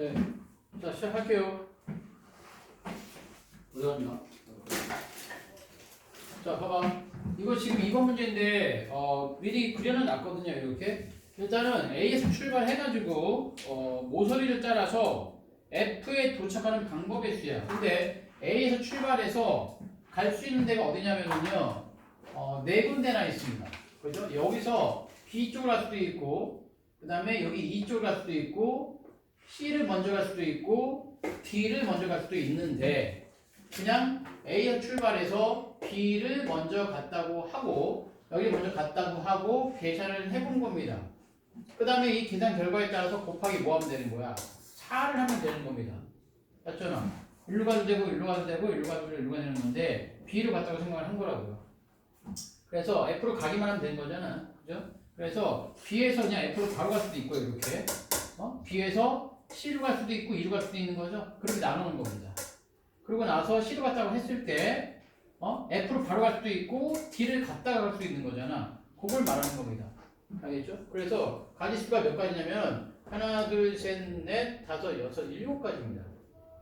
네. 자, 시작할게요. 어디 갔나? 자, 봐봐. 이거 지금 2번 문제인데, 미리 그려는 놨거든요, 이렇게. 일단은 A에서 출발해가지고, 모서리를 따라서 F에 도착하는 방법의 수야. 근데 A에서 출발해서 갈 수 있는 데가 어디냐면요, 네 군데나 있습니다. 그죠? 여기서 B 쪽으로 갈 수도 있고, 그 다음에 여기 E 쪽으로 갈 수도 있고, C를 먼저 갈 수도 있고 D를 먼저 갈 수도 있는데 그냥 A에서 출발해서 B를 먼저 갔다고 하고 여기 먼저 갔다고 하고 계산을 해본 겁니다. 그 다음에 이 계산 결과에 따라서 곱하기 뭐 하면 되는 거야? 4를 하면 되는 겁니다. 맞잖아. 일로 가도 되고 일로 가도 되고 일로 가도 되고 일로 가도 되는 건데 B로 갔다고 생각을 한 거라고요. 그래서 F로 가기만 하면 되는 거잖아. 그죠? 그래서 B에서 그냥 F로 바로 갈 수도 있고 이렇게 B에서 C로 갈 수도 있고 E로 갈 수도 있는 거죠. 그렇게 나누는 겁니다. 그리고 나서 C로 갔다고 했을 때 F로 바로 갈 수도 있고 D를 갔다가 갈 수도 있는 거잖아. 그걸 말하는 겁니다. 알겠죠? 그래서 가지수가 몇 가지냐면 하나, 둘, 셋, 넷, 다섯, 여섯, 일곱 가지입니다.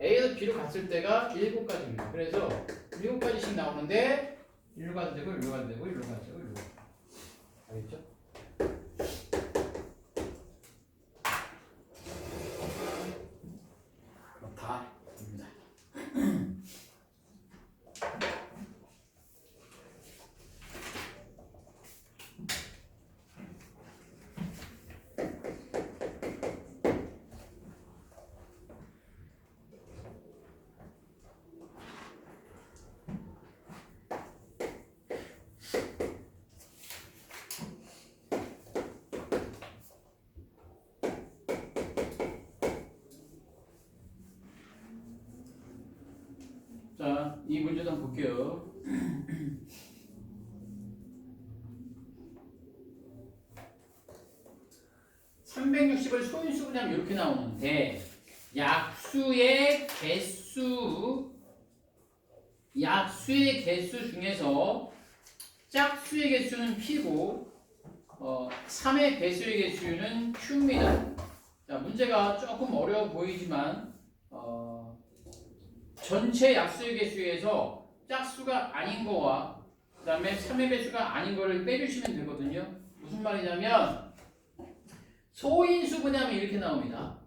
A에서 B로 갔을 때가 일곱 가지입니다. 그래서 일곱 가지씩 나오는데 일로 가도 되고 일로 가도 되고 일로 가도 되고 일로 가도 되고. 알겠죠? 다입니다. 자, 이 문제도 한번 볼게요. 360을 소인수 분하면 이렇게 나오는데 약수의 개수 중에서 짝수의 개수는 P고 3의 배수의 개수는 Q입니다. 자, 문제가 조금 어려워 보이지만 전체 약수의 개수에서 짝수가 아닌 거와 그 다음에 3의 배수가 아닌 거를 빼주시면 되거든요. 무슨 말이냐면 소인수 분하면 이렇게 나옵니다.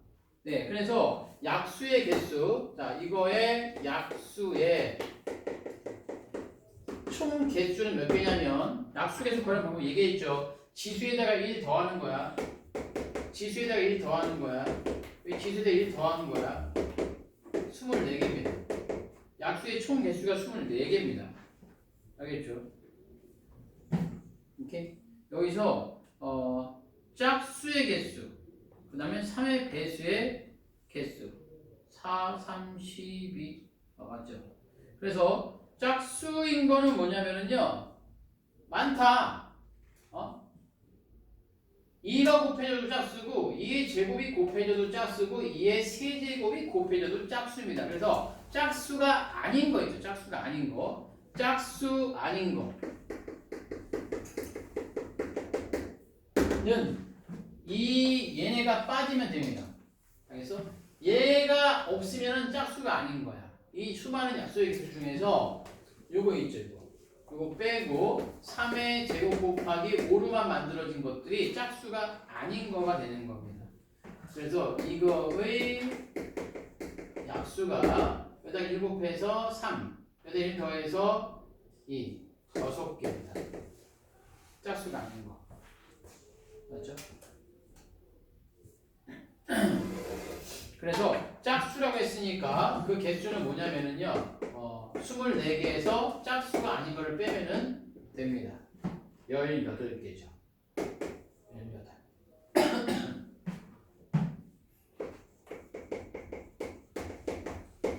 네, 그래서 약수의 개수, 자 이거의 약수의 총 개수는 몇 개냐면 약수 개수 구하는 방법 얘기했죠. 지수에다가 1 더하는 거야. 지수에다가 1 더하는 거야. 지수에다가 1 더하는 거야. 24개입니다. 약수의 총 개수가 24개입니다. 알겠죠? 오케이? 여기서 짝수의 개수, 그 다음에 3의 배수의 개수 4, 3, 12 맞죠? 그래서 짝수인 거는 뭐냐면요 많다. 2가 곱해져도 짝수고 2의 제곱이 곱해져도 짝수고 2의 세제곱이 곱해져도 짝수입니다. 그래서 짝수가 아닌 거 있죠. 짝수가 아닌 거. 짝수 아닌 거는 얘네가 빠지면 됩니다. 알겠어? 얘가 없으면 짝수가 아닌 거야. 이 수많은 약수의 개수 중에서 요거 있죠. 이거 빼고 3의 제곱 곱하기 5로만 만들어진 것들이 짝수가 아닌 거가 되는 겁니다. 그래서 이거의 약수가 여기다 1 곱해서 3, 여기다 1 더해서 2, 6개입니다. 짝수가 아닌 거. 맞죠? 그래서 짝수라고 했으니까 그 개수는 뭐냐면은요 24개에서 짝수가 아닌 거를 빼면은 됩니다. 18개죠. 18.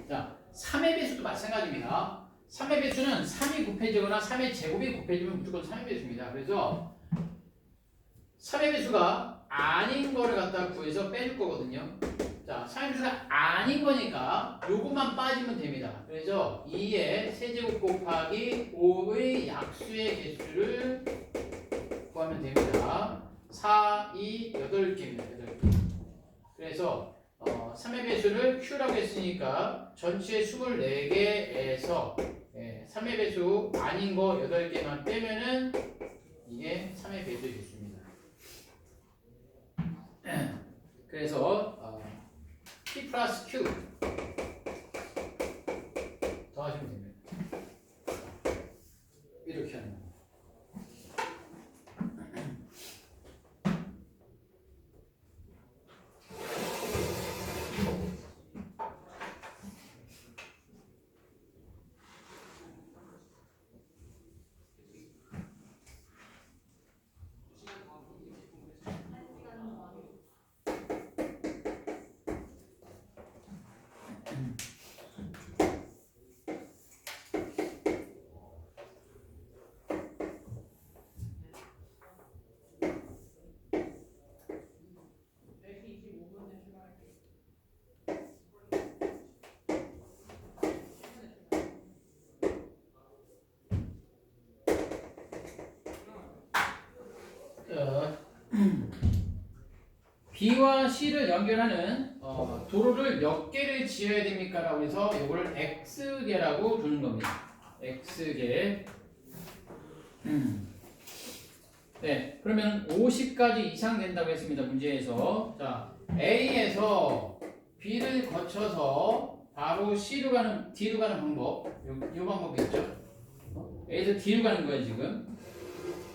자, 3의 배수도 마찬가지입니다. 3의 배수는 3이 곱해지거나 3의 제곱이 곱해지면 무조건 3의 배수입니다. 그래서 3의 배수가 아닌 거를 갖다 구해서 빼줄 거거든요. 자, 3의 배수가 아닌 거니까 요것만 빠지면 됩니다. 그래서 2의 세제곱 곱하기 5의 약수의 개수를 구하면 됩니다. 4, 2, 8개입니다. 8개. 그래서 3의 배수를 Q라고 했으니까 전체 24개에서 3의 배수 아닌 거 8개만 빼면은 이게 3의 배수이겠습니다. 그래서 P 플러스 Q 더하시면 됩니다. 이렇게 하는 거. B와 C를 연결하는 도로를 몇 개를 지어야 됩니까? 라고 해서 이거를 X개라고 부르는 겁니다. X개. 네, 그러면 50까지 이상 된다고 했습니다. 문제에서. 자, A에서 B를 거쳐서 바로 C로 가는, D로 가는 방법. 요 방법이겠죠? A에서 D로 가는 거예요, 지금.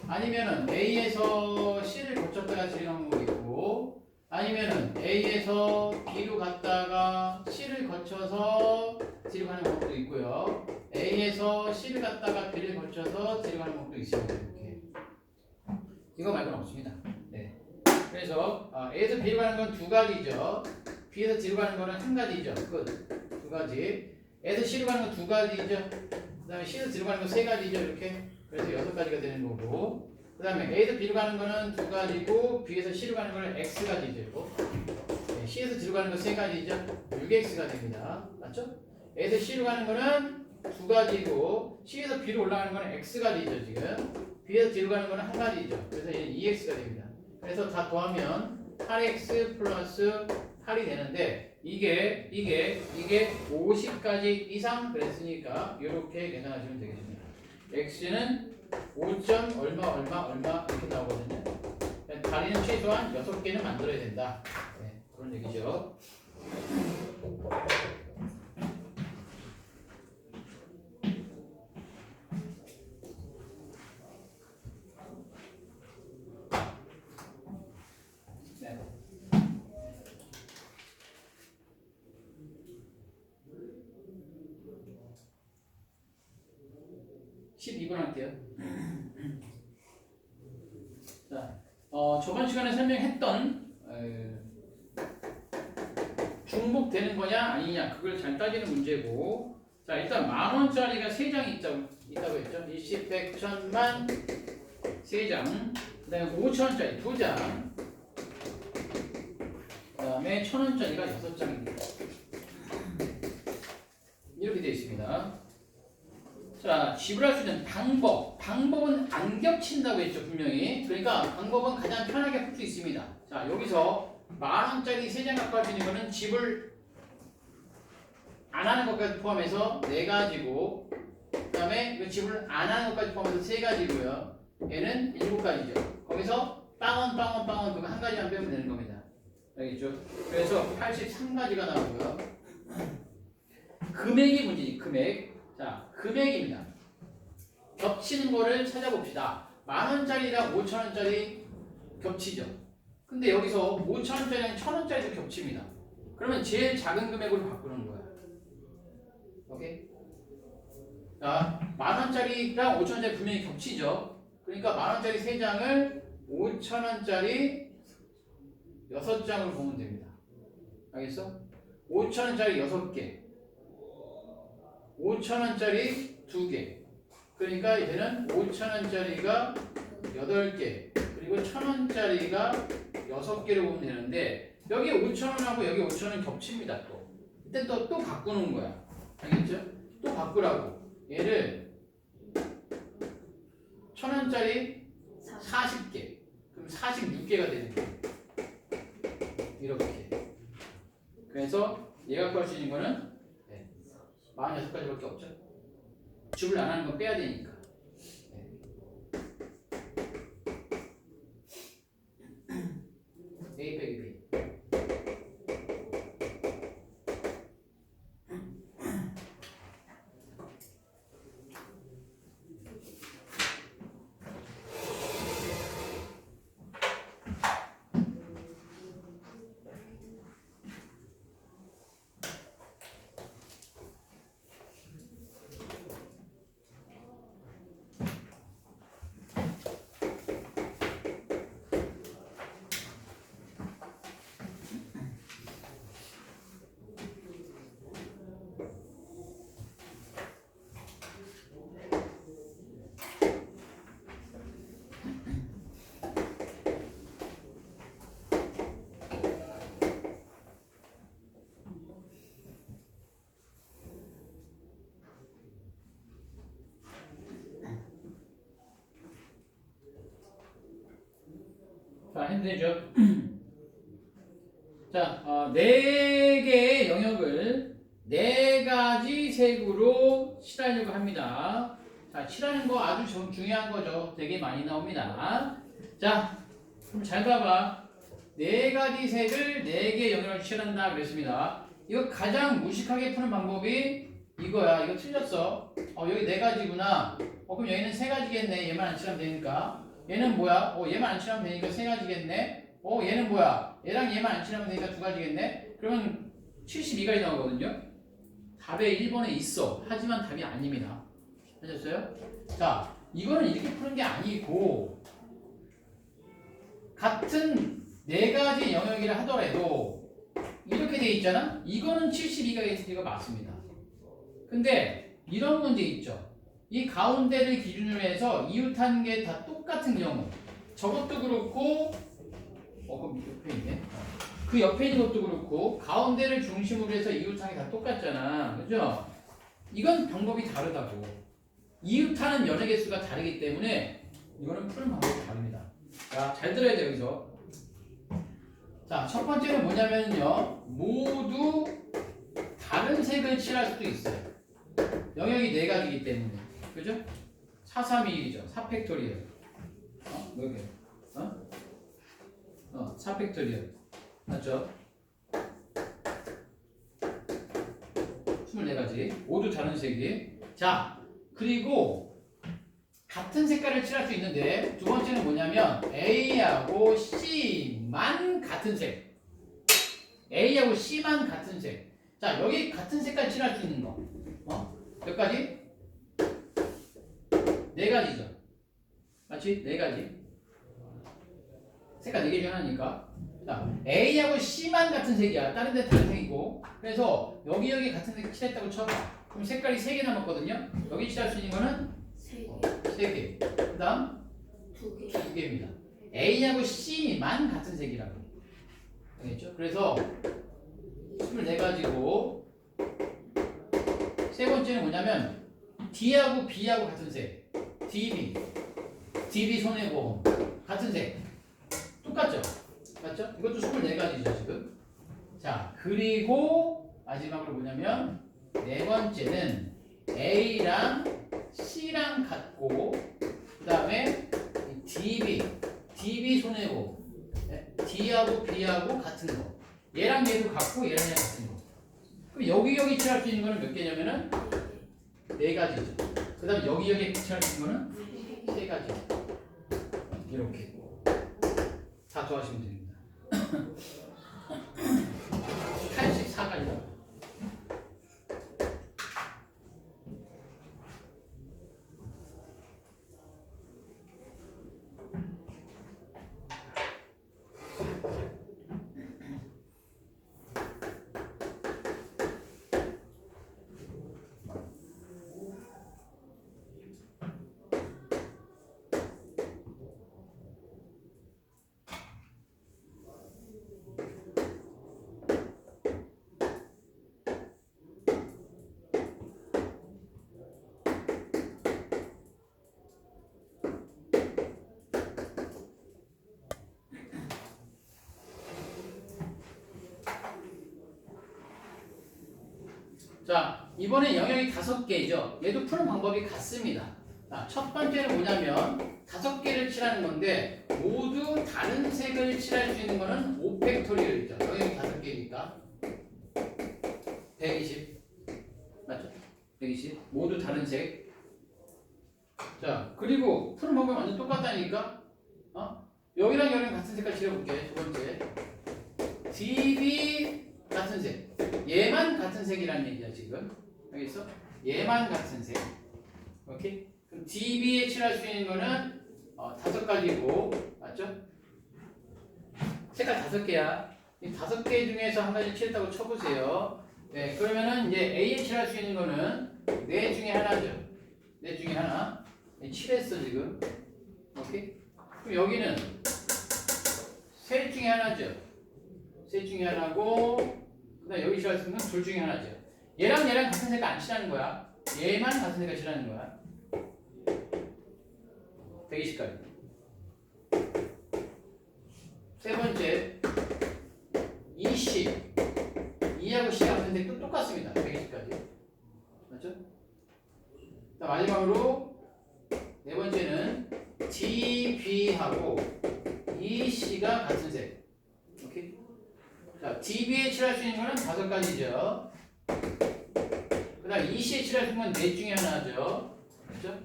아니면은 A에서 C를 거쳤다가 D로 가는 방법이 있고, 아니면은 A에서 B로 갔다가 C를 거쳐서 D로 가는 방법도 있고요. A에서 C를 갔다가 B를 거쳐서 D로 가는 방법도 있습니다. 이렇게. 이거 말고는 없습니다. 네. 그래서 A에서 B로 가는 건 두 가지죠. B에서 D로 가는 거는 한 가지죠. 끝. 두 가지. A에서 C로 가는 건 두 가지죠. 그 다음에 C에서 D로 가는 건 세 가지죠. 이렇게. 그래서 6가지가 되는 거고. 그 다음에 A에서 B로 가는 거는 두 가지고 B에서 C로 가는 거는 X가지죠. 네, C에서 D로 가는 건 세 가지죠. 6X가 됩니다. 맞죠? A에서 C로 가는 거는 두 가지고 C에서 B로 올라가는 거는 X가지죠. 지금. B에서 D로 가는 거는 한 가지죠. 그래서 얘는 2X가 됩니다. 그래서 다 더하면 8X 플러스 8이 되는데 이게 50까지 이상 그랬으니까 이렇게 계산하시면 되겠습니다. X는 5점 얼마 이렇게 나오거든요. 다리는 최소한 6개는 만들어야 된다. 네, 그런 얘기죠. 네. 12번 할게요. 자, 저번 시간에 설명했던 중복되는 거냐 아니냐 그걸 잘 따지는 문제고, 자 일단 10,000원짜리가 3장이 있다고 했죠. 일십, 백, 천만 3장, 그 다음에 5,000원짜리 2장, 그 다음에 1,000원짜리가 6장입니다. 이렇게 되어 있습니다. 자, 지불할 수 있는 방법은 안 겹친다고 했죠, 분명히. 그러니까 방법은 가장 편하게 풀 수 있습니다. 자, 여기서 10,000원짜리 3장 갖고 할 수 있는 거는 지불 안 하는 것까지 포함해서 4가지고, 그 다음에 지불 안 하는 것까지 포함해서 3가지고요. 얘는 7가지죠. 거기서 빵원 그거 한 가지만 빼면 되는 겁니다. 알겠죠? 그래서 83가지가 나오고요. 금액이 문제지, 금액. 자, 금액입니다. 겹치는 거를 찾아봅시다. 10,000원짜리랑 5,000원짜리 겹치죠. 근데 여기서 5,000원짜리랑 1,000원짜리도 겹칩니다. 그러면 제일 작은 금액으로 바꾸는 거야. 오케이? 자, 10,000원짜리랑 5,000원짜리 분명히 겹치죠. 그러니까 10,000원짜리 3장을 5,000원짜리 6장으로 보면 됩니다. 알겠어? 5,000원짜리 6개, 5,000원짜리 2개. 그러니까 얘는 5,000원짜리가 8개, 그리고 1,000원짜리가 6개로 보면 되는데, 여기 5,000원하고 여기 5,000원 겹칩니다. 또 이때 또 바꾸는 거야. 알겠죠? 또 바꾸라고. 얘를 1,000원짜리 40개, 그럼 46개가 되는 거야. 이렇게. 그래서 얘가 구할 수 있는 거는 46가지밖에 없죠. 주를 안 하는 건 빼야 되니까. A 빼기 B. 자, 힘들죠? 자, 4개의 영역을 4가지 색으로 칠하려고 합니다. 자, 칠하는 거 아주 중요한 거죠. 되게 많이 나옵니다. 자, 그럼 잘 봐봐. 4가지 색을 4개의 영역을 칠한다 그랬습니다. 이거 가장 무식하게 푸는 방법이 이거야. 이거 틀렸어. 여기 4가지구나. 그럼 여기는 3가지겠네. 얘만 안 칠하면 되니까. 얘는 뭐야? 얘만 안 칠하면 되니까 3가지겠네. 얘는 뭐야? 얘랑 얘만 안 칠하면 되니까 2가지겠네. 그러면 72가지 나오거든요. 답에 1번에 있어. 하지만 답이 아닙니다. 하셨어요? 자, 이거는 이렇게 푸는 게 아니고 같은 4가지 영역이라 하더라도 이렇게 돼 있잖아? 이거는 72가지가 맞습니다. 근데 이런 문제 있죠. 이 가운데를 기준으로 해서 이웃한 게 다 똑같은 경우, 저것도 그렇고 그 옆에 있네. 그 옆에 있는 것도 그렇고 가운데를 중심으로 해서 이웃한 게 다 똑같잖아. 그죠? 이건 방법이 다르다고. 이웃하는 연의 개수가 다르기 때문에 이거는 푸는 방법이 다릅니다. 자, 잘 들어야 돼요, 여기서. 자, 첫 번째는 뭐냐면요. 모두 다른 색을 칠할 수도 있어요. 영역이 4가지이기 때문에. 그죠? 431이죠. 4팩토리얼. 몇 개? 4팩토리얼. 맞죠? 24가지. 모두 다른 색이. 자, 그리고 같은 색깔을 칠할 수 있는데 두 번째는 뭐냐면 A하고 C만 같은 색. A하고 C만 같은 색. 자, 여기 같은 색깔 칠할 수 있는 거. 몇 가지? 4가지죠. 맞지? 4가지. 색깔 4개 중 하나니까. 자, A하고 C만 같은 색이야. 다른 데 다른 색이고. 그래서 여기 같은 색 칠했다고 쳐봐. 그럼 색깔이 3개 남았거든요. 여기 칠할 수 있는 거는 3개. 그 다음 2개입니다. A하고 C만 같은 색이라고. 알겠죠? 그래서 24가지고 세 번째는 뭐냐면 D하고 B하고 같은 색. DB 손해보험 같은 색. 똑같죠? 맞죠? 이것도 24가지죠 지금. 자, 그리고 마지막으로 뭐냐면 네 번째는 A랑 C랑 같고 그 다음에 DB 손해보험 D하고 B하고 같은 거. 얘랑 얘도 같고 얘랑 얘 같은 거. 그럼 여기 칠할 수 있는 거는 몇 개냐면은 4가지죠. 그 다음에 여기 칠할 수 있는 거는 3가지. 이렇게 다 좋아하시면 됩니다. 84가지다. 자, 이번에 영역이 5개죠. 얘도 푸는 방법이 같습니다. 자, 첫 번째는 뭐냐면 5개를 칠하는 건데 모두 다른 색을 칠할 수 있는 거는 5팩토리얼이죠. 영역이 5개니까 120 맞죠? 120 모두 다른 색. 자, 그리고 푸는 방법이 완전 똑같다니까. 여기랑 여기랑 같은 색깔 칠해볼게. 두 번째 DB 같은 색. 얘만 같은 색이라는 얘기야 지금. 알겠어? 얘만 같은 색. 오케이? 그럼 DB에 칠할 수 있는 거는 5가지고 맞죠? 색깔 5개야. 이 5개 중에서 한 가지 칠했다고 쳐보세요. 네, 그러면은 이제 A에 칠할 수 있는 거는 4 중에 하나죠. 4 중에 하나. 칠했어 지금. 오케이? 그럼 여기는 셋 중에 하나죠. 셋 중에 하나고, 그다음 여기 칠할 수 있는 건 둘 중에 하나죠. 얘랑 얘랑 같은 색깔 안 칠하는 거야. 얘만 같은 색깔 칠하는 거야. 120까지. 세 번째, 20. 2하고 C가 같은 색도 똑같습니다. 120까지. 맞죠? 자, 마지막으로 네 번째는 DB하고 EC가 같은 색. 오케이? 자, DB에 칠할 수 있는 거는 5가지죠. 그 다음 EC에 칠할 수 있는 건 4 중에 하나죠. 그렇죠?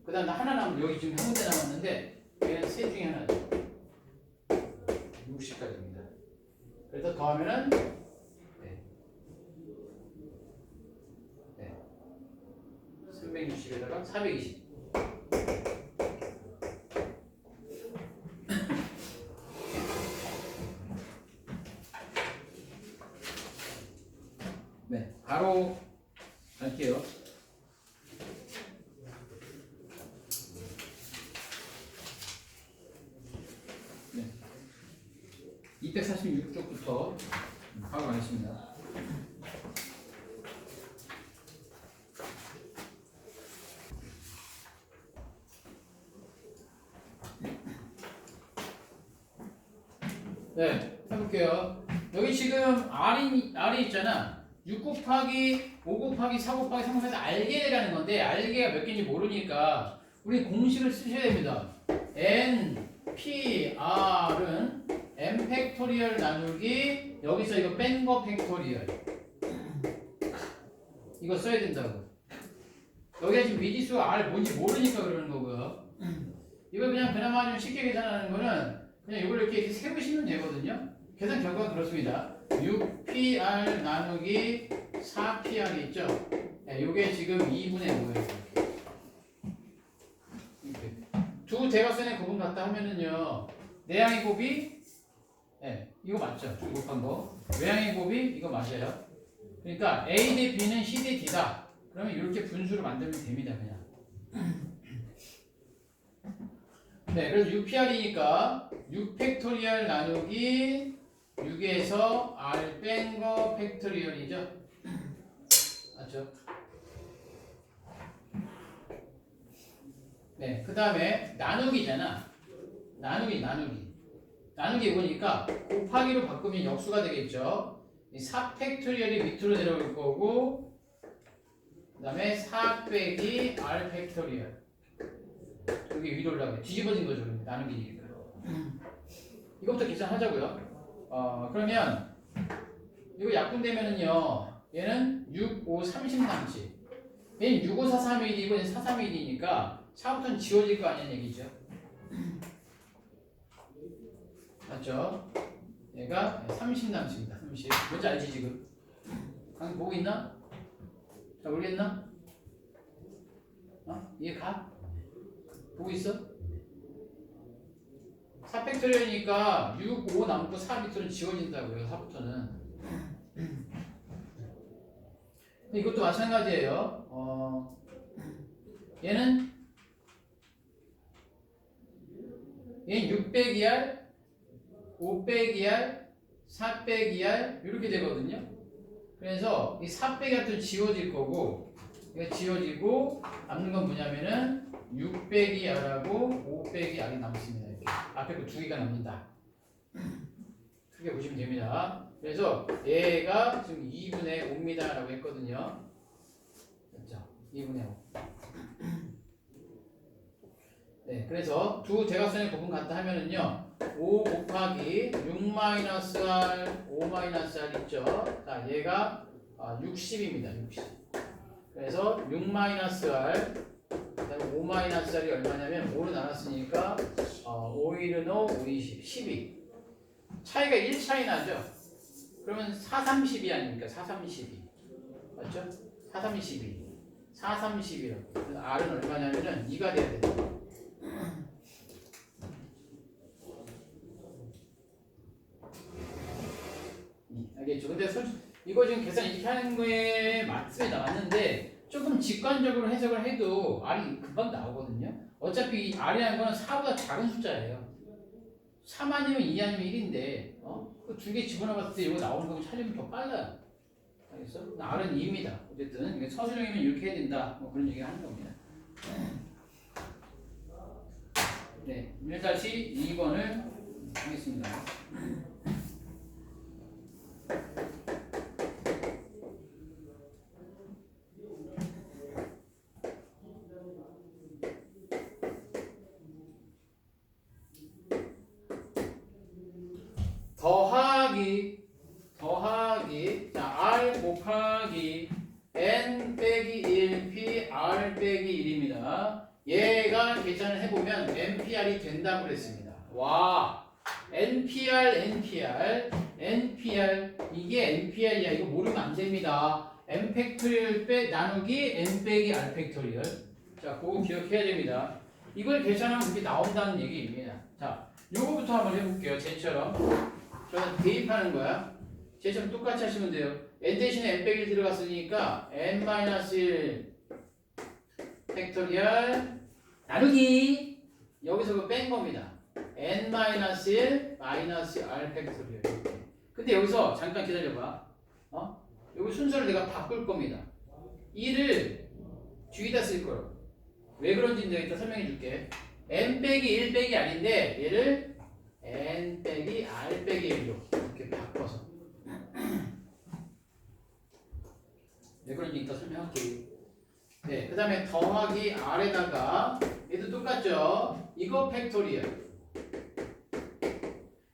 그 다음 하나 남은 여기 지금 한 군데 남았는데 얘는 3 중에 하나죠. 60가지입니다. 그래서 더하면은 360에다가 420. 네, 바로 갈게요. 네, 246쪽부터 바로 가겠습니다. 네, 해볼게요. 여기 지금 R이 있잖아. 6 곱하기 5 곱하기 4 곱하기 3 곱해서 알게라는 건데 알게가 몇 개인지 모르니까 우리 공식을 쓰셔야 됩니다. N, P, R은 M 팩토리얼 나누기 여기서 이거 뺀 거 팩토리얼 이거 써야 된다고. 여기가 지금 미지수가 R 뭔지 모르니까 그러는 거고요. 이거 그냥 그나마 좀 쉽게 계산하는 거는 그냥 이걸 이렇게 세우시면 되거든요. 계산 결과가 그렇습니다. 6PR 나누기 4PR이 있죠? 네, 이게 지금 2분의 5예요. 이렇게. 두 대각선의 곱은 같다 하면은요, 내향의 곱이, 네, 이거 맞죠? 두 곱한 거. 외향의 곱이 이거 맞아요. 그러니까 A 대 B는 C 대 D다. 그러면 이렇게 분수를 만들면 됩니다, 그냥. 네, 그래서 6PR이니까 6팩토리얼 나누기 6에서 R 뺀 거 팩토리얼이죠. 맞죠? 네, 그 다음에 나누기잖아. 나누기 이거니까 곱하기로 바꾸면 역수가 되겠죠. 이 4팩토리얼이 밑으로 내려올 거고, 그 다음에 4 빼기 R 팩토리얼. 여기 위로 올라가게 뒤집어진 거죠. 나누기니까. 이것부터 계산하자고요. 그러면 이거 약분되면은요. 얘는 6, 5, 30남지. 얘는 6, 5, 4, 3, 1이고 얘는 4, 3, 1이니까 4부터는 지워질 거 아니냐는 얘기죠. 맞죠? 얘가 30남지입니다. 30. 뭔지 알지 지금? 방금 보고 있나? 잘 모르겠나? 이해 가? 보고 있어? 4팩토리얼이니까 6, 5 남고 4 밑으로는 지워진다고요. 4부터는. 이것도 마찬가지예요. 얘는 6 빼기 R, 5 빼기 R, 4 빼기 R 이렇게 되거든요. 그래서 이 4 빼기 R도 지워질 거고 이거 지워지고 남는 건 뭐냐면은 6 빼기 R하고 5 빼기 R이 남습니다. 이렇게. 앞에 거 2개가 남는다. 2개 그렇게 보시면 됩니다. 그래서 얘가 지금 2분의 5입니다 라고 했거든요. 그렇죠? 2분의 5. 네, 그래서 두 대각선의 부분 같다 하면은요 5 곱하기 6-r 5-r 있죠. 자, 얘가 60입니다. 60. 그래서 6-r 그다음에 5-r이 얼마냐면 5로 나눴으니까 5-1은 5, 5-20, 12. 차이가 1 차이 나죠. 그러면 4-3-12 아닙니까? 4-3-12 맞죠? 4-3-12 4-3-12라고. 그래서 r은 얼마냐면은 2가 돼야 됩니다. 알겠죠? 근데 이거 지금 계산 이렇게 하는 거에 맞습니다. 맞는데 조금 직관적으로 해석을 해도 R이 금방 나오거든요. 어차피 R이라는 거는 4보다 작은 숫자예요. 3 아니면 2 아니면 1인데 그 두 개 집어넣었을 때 이거 나오는 거 찾으면 더 빨라요. 알겠어? R은 2입니다. 어쨌든 이게 서술형이면 이렇게 해야 된다. 뭐 그런 얘기 하는 겁니다. 네, 1-2번을 하겠습니다. 더하기 자 r 곱하기 n 빼기 1p r 빼기 1입니다. 얘가 계산을 해보면 npr이 된다고 그랬습니다. 와 npr 이게 npr이야. 이거 모르면 안 됩니다. n 팩토리얼 빼 나누기 n 빼기 r 팩토리얼. 자 그거 기억해야 됩니다. 이걸 계산하면 그렇게 나온다는 얘기입니다. 자 요거부터 한번 해볼게요. 쟤처럼 저는 대입하는 거야. 쟤처럼 똑같이 하시면 돼요. n 대신에 n 빼기 1 들어갔으니까 n-1 팩토리얼 나누기 여기서 그 뺀 겁니다. n-1 마이너스 r 팩토리얼. 근데 여기서 잠깐 기다려봐. 여기 순서를 내가 바꿀 겁니다. 1을 뒤에다 쓸 거로. 왜 그런지 내가 이따 설명해 줄게. n 빼기 1 빼기 r인데 얘를 n 빼기 r 빼기 1로 이렇게 바꿔서. 왜 그런지 이따 설명할게요. 네, 그 다음에 더하기 r에다가 얘도 똑같죠? 이거 팩토리얼.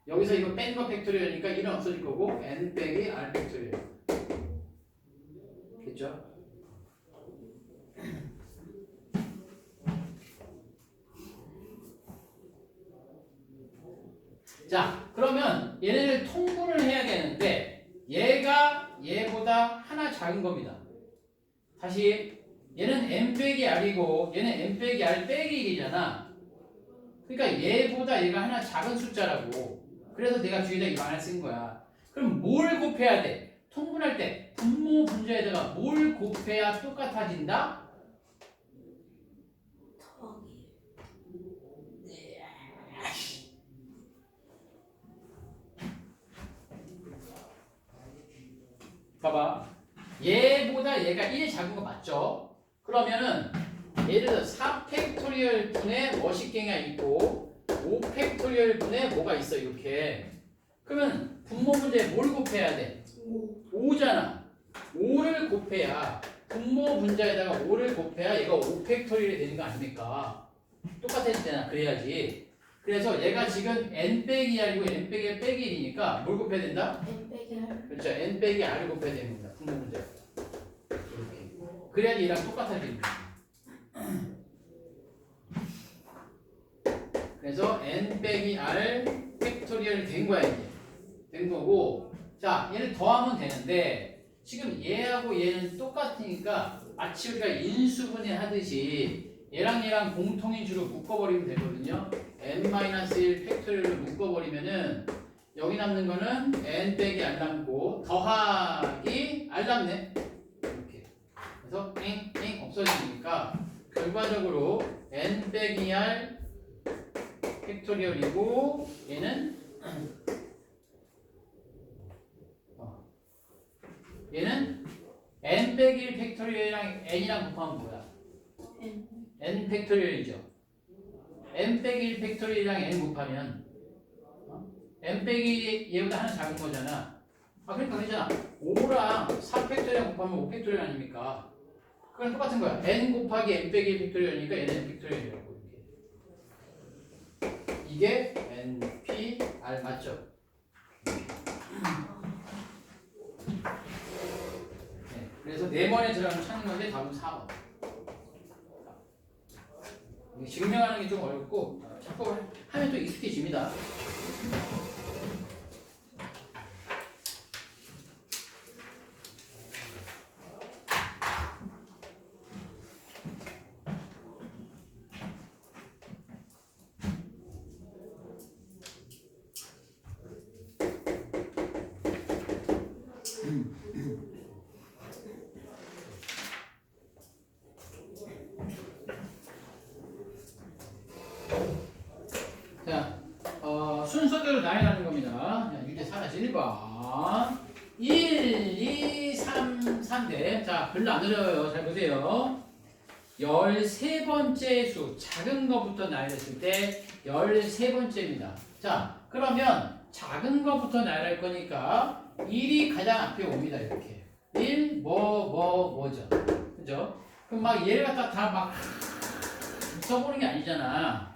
여기서 이거 뺀 거 팩토리얼이니까 1은 없어질 거고 n 빼기 r 팩토리얼. 됐죠? 자, 그러면 얘네를 통분을 해야 되는데 얘가 얘보다 하나 작은 겁니다. 다시 얘는 n 빼기 r이고 얘는 n 빼기 r 빼기 1이잖아. 그러니까 얘보다 얘가 하나 작은 숫자라고. 그래서 내가 뒤에다 이 말을 쓴 거야. 그럼 뭘 곱해야 돼? 통분할 때 분모 분자에다가 뭘 곱해야 똑같아진다? 봐봐. 얘보다 얘가 1이 작은 거 맞죠? 그러면은 예를 들어 4팩토리얼 분의 뭐식갱이가 있고 5팩토리얼 분의 뭐가 있어 이렇게. 그러면 분모 문제에 뭘 곱해야 돼? 5잖아. 5를 곱해야 분모 분자에다가 5를 곱해야 얘가 5팩토리얼이 되는 거 아닙니까? 똑같아지잖아. 그래야지. 그래서 얘가 지금 n 빼기 r이고 n 빼기 r 빼기 1이니까 뭘 곱해야 된다? n 빼기 r. 그렇죠. n 빼기 r을 곱해야 됩니다. 분모 문제. 이렇게. 그래야지 얘랑 똑같아집니다. 그래서 n 빼기 r 팩토리얼이 된 거야 이제. 된 거고. 자, 얘를 더하면 되는데 지금 얘하고 얘는 똑같으니까 마치 우리가 인수분해 하듯이 얘랑 얘랑 공통인수로 묶어버리면 되거든요. n-1 팩토리얼로 묶어버리면은 여기 남는 거는 n 빼기 r 남고 더하기 r 남네. 이렇게. 그래서 땡 없어지니까 결과적으로 n 빼기 r 팩토리얼이고 얘는 n 빼기 1 팩토리얼이랑 n이랑 곱하면 뭐야? n 팩토리얼이죠. n 빼기 1 팩토리얼이랑 n 곱하면 n 빼기 얘보다 하나 작은 거잖아. 아 그러니까 그러잖아. 5랑 4 팩토리얼 곱하면 5 팩토리얼 아닙니까? 그건 똑같은 거야. n 곱하기 n 빼기 팩토리얼이니까 얘는 n 팩토리얼이라고 이게 n, p, r 맞죠? 네, 그래서 네번에 들어가면 찾는 건데 답은 4번. 증명하는 게 좀 어렵고 자꾸 하면 또 익숙해집니다. 자, 순서대로 나열하는 겁니다. 자, 유제 사라져 1번. 1, 2, 3, 3대. 자, 별로 안 어려워요. 잘 보세요. 13번째 수, 작은 거부터 나열했을 때 13번째입니다. 자, 그러면 작은 거부터 나열할 거니까 1이 가장 앞에 옵니다. 이렇게. 1, 뭐죠? 그죠? 그럼 막 얘를 갖다 다 막 써보는 게 아니잖아.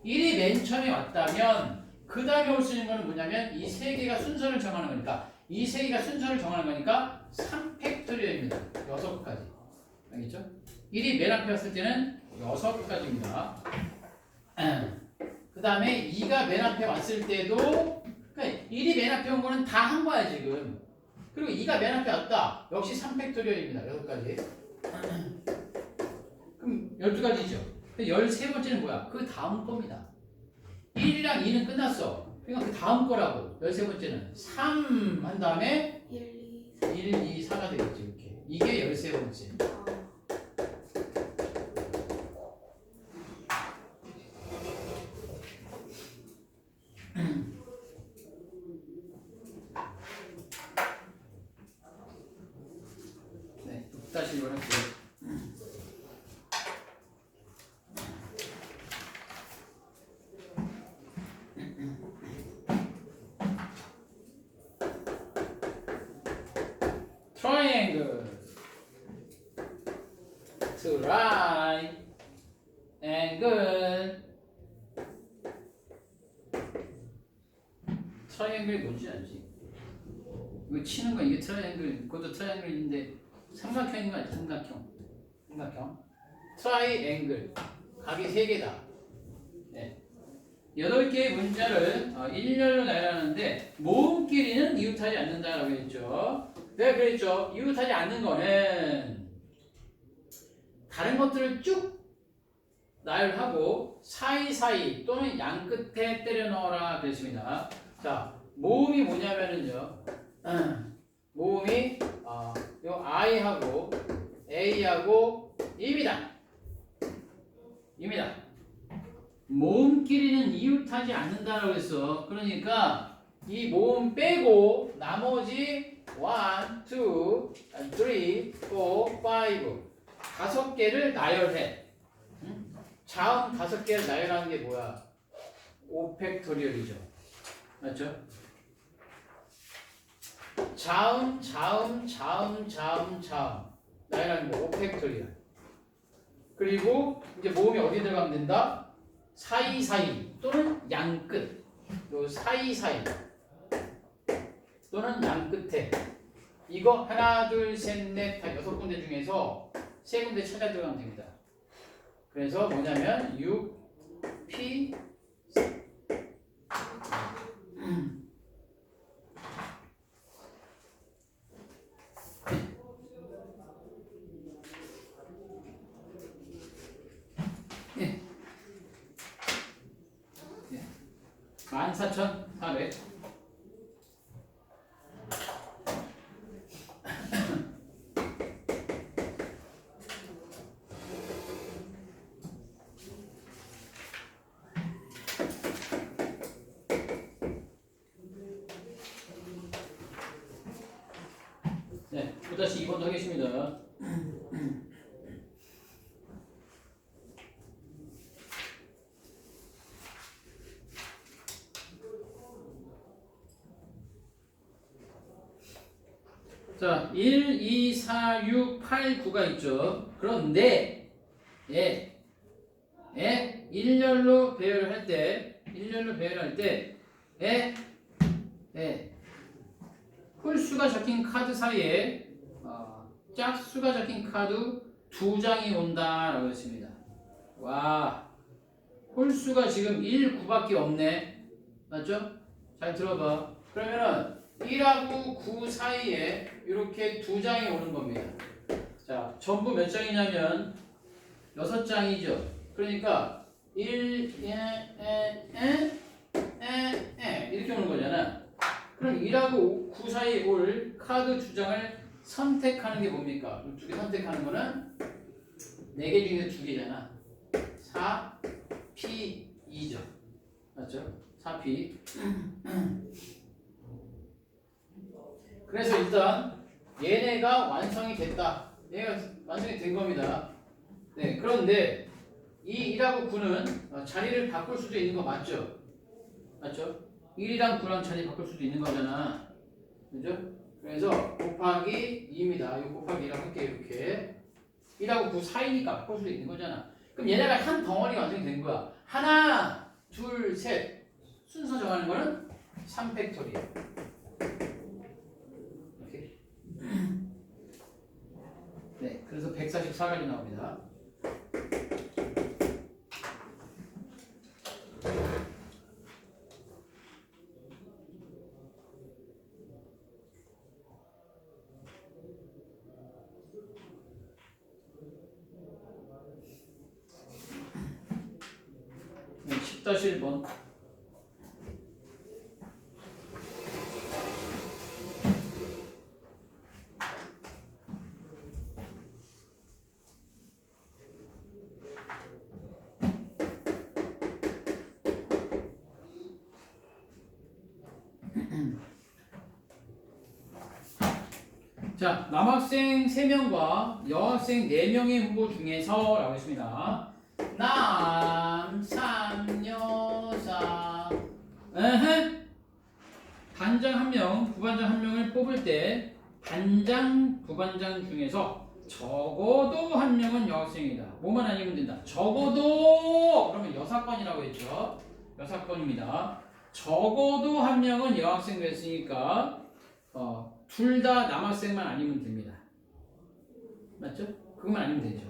1이 맨 처음에 왔다면 그 다음에 올 수 있는 거는 뭐냐면 이 세 개가 순서를 정하는 거니까 이 세 개가 순서를 정하는 거니까 3팩토리얼입니다. 6개까지. 알겠죠? 1이 맨 앞에 왔을 때는 6개까지입니다. 그 다음에 2가 맨 앞에 왔을 때도 그러니까 1이 맨 앞에 온 거는 다 한 거야 지금. 그리고 2가 맨 앞에 왔다. 역시 3팩토리얼입니다. 6가지. 그럼 12가지죠. 13번째는 뭐야? 그 다음 겁니다. 1이랑 2는 끝났어. 그러니까 그 다음 거라고. 13번째는 3 한 다음에 1, 2, 4가 되겠지. 이렇게. 이게 13번째. 네, 다시 이걸 할게요. triangle, triangle. 트라이앵글이 뭔지 알지? 이거 치는 거 이게 트라이앵글, 그것도 트라이앵글인데 삼각형인 거 알지? 삼각형. 트라이앵글. 각이 3개다. 네. 8개의 문자를 일렬로 나열하는데 모음끼리는 이웃하지 않는다라고 했죠. 왜 그랬죠? 이웃하지 않는 거는 다른 것들을 쭉 나열하고 사이사이 또는 양 끝에 때려 넣어라 그랬습니다. 자, 모음이 뭐냐면은요. 모음이 요 I하고 A하고 입니다. 모음끼리는 이웃하지 않는다라고 했어. 그러니까 이 모음 빼고 나머지 1, 2, 3, 4, 5 5개를 나열해. 자음 5개를 나열하는 게 뭐야? 5팩토리얼이죠. 맞죠? 자음 나열하는 거 5팩토리얼. 그리고 이제 모음이 어디 들어가면 된다? 사이사이 또는 양끝. 요 사이사이 또는 양끝에. 이거 하나, 둘, 셋, 넷, 다 6군데 중에서 3군데 찾아 들어가면 됩니다. 그래서 뭐냐면 6, P, 네. 14,400. 네, 또다시 2번도 하겠습니다. 자, 1, 2, 4, 6, 8, 9가 있죠. 그런데 일렬로 배열을 할 때 홀수가 적힌 카드 사이에 짝수가 적힌 카드 2장이 온다라고 했습니다. 와, 홀수가 지금 1, 9밖에 없네. 맞죠? 잘 들어봐. 그러면은 1하고 9 사이에 이렇게 2장이 오는 겁니다. 자, 전부 몇 장이냐면 6장이죠. 그러니까 1, 이렇게 오는 거잖아. 그럼 1하고 9 사이에 올 카드 2장을 선택하는 게 뭡니까? 두 개 선택하는 거는 4개 중에서 2개잖아. 4, P, 2죠. 맞죠? 4P. 그래서 일단 얘네가 완성이 됐다. 얘가 완성이 된 겁니다. 네, 그런데 이 1하고 9는 자리를 바꿀 수도 있는 거 맞죠? 맞죠? 1이랑 9랑 자리 바꿀 수도 있는 거잖아. 그죠? 그래서 곱하기 2입니다. 이거 곱하기 2라고 할게요. 이렇게 1하고 9 사이니까 바꿀 수도 있는 거잖아. 그럼 얘네가 한 덩어리가 완성이 된 거야. 하나, 둘, 셋. 순서 정하는 거는 3팩토리야. 이렇게. 네, 그래서 144가지 나옵니다. 네, 10-1번. 자, 남학생 3명과 여학생 4명의 후보 중에서 라고 했습니다. 남, 3, 여, 4. 반장 1명, 부반장 1명을 뽑을 때 반장, 부반장 중에서 적어도 1명은 여학생이다. 뭐만 아니면 된다. 적어도 그러면 여사건이라고 했죠. 여사건입니다. 적어도 1명은 여학생 됐으니까 둘 다 남학생만 아니면 됩니다. 맞죠? 그것만 아니면 되죠.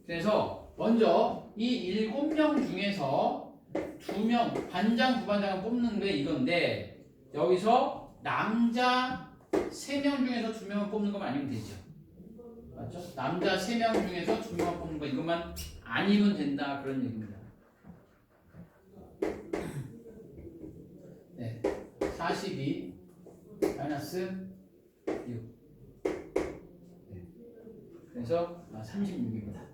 그래서 먼저 이 7명 중에서 2명, 반장, 부반장을 뽑는 게 이건데 여기서 남자 3명 중에서 2명을 뽑는 것만 아니면 되죠. 맞죠? 남자 3명 중에서 2명을 뽑는 거 이것만 아니면 된다 그런 얘기입니다. 네, 42 마이너스 6. 네. 그래서 36입니다.